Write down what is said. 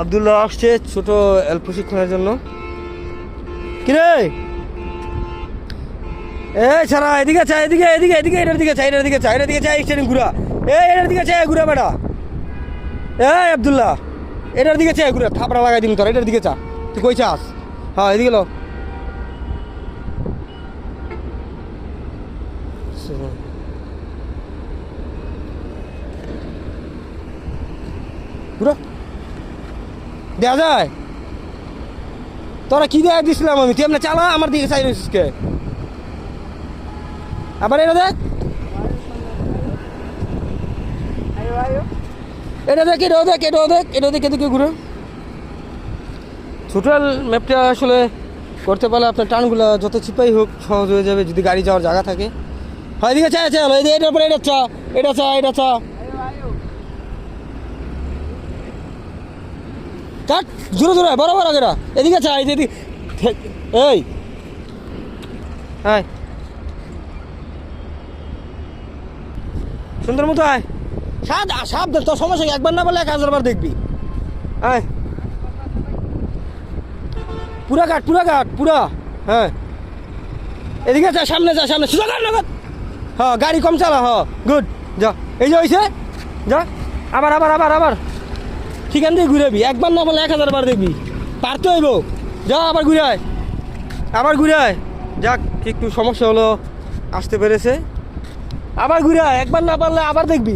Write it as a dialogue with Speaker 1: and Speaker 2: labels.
Speaker 1: আব্দুল্লাহ আসছে ছোট প্রশিক্ষণের জন্য। কিরে এই ছাড়া এদিকে চা, এদিকে এদিকে এদিকে এটার দিকে চা, এটার দিকে চা, এটার দিকে চা, স্টেরিং ঘুরা, এটার দিকে চা ঘুরা বেটা। এই আব্দুল্লাহ এটার দিকে চা ঘুরা, থাপড়া লাগাই দিন তোর। এটার দিকে চা, তুই কই চাস? হ্যাঁ এদিকে লো। ঘুরা দেয়া যায়? তোরা কি দেয়া দিছিলাম আমি? তুই এমনি চালা, আমার দিকে চাই রয়েছিস কে? আবার এটা দেখ, এটা দেখ, এটাও দেখ, এটাও দেখ, এটাও দেখ, এদিকে ঘুরে। টোটাল ম্যাপটা আসলে করতে পারলে আপনার টানগুলো যত চিপাই হোক সহজ হয়ে যাবে যদি গাড়ি যাওয়ার জায়গা থাকে। হয় এদিকে চা চা, এটার পরে এটা চা, এটা চা, এটা চা কাট, জোরে জোরে বরাবর আগেরা। এদিকে চা, এদিকে এই হ্যাঁ সুন্দর মতো আয়। সাবধান, তোর সমস্যা একবার না বললে 1000 বার দেখবি। আয় পুরা কাট, পুরা কাট, পুরা। হ্যাঁ এদিকে যা, সামনে যা, সামনে সোজা কর নগদ। হ্যাঁ গাড়ি কম চালা, হ্যাঁ গুড। যা, এই যে হয়েছে, যা আবার আবার আবার আবার ঠিকান দিয়ে ঘুরাবি। একবার না বলে 1000 বার দেখবি, পারতে হইব। যা আবার ঘুরে আয়, আবার ঘুরে আয়। যাক একটু সমস্যা হলো, আসতে পেরেছে। আবার ঘুরে আয়, একবার না পারলে আবার দেখবি।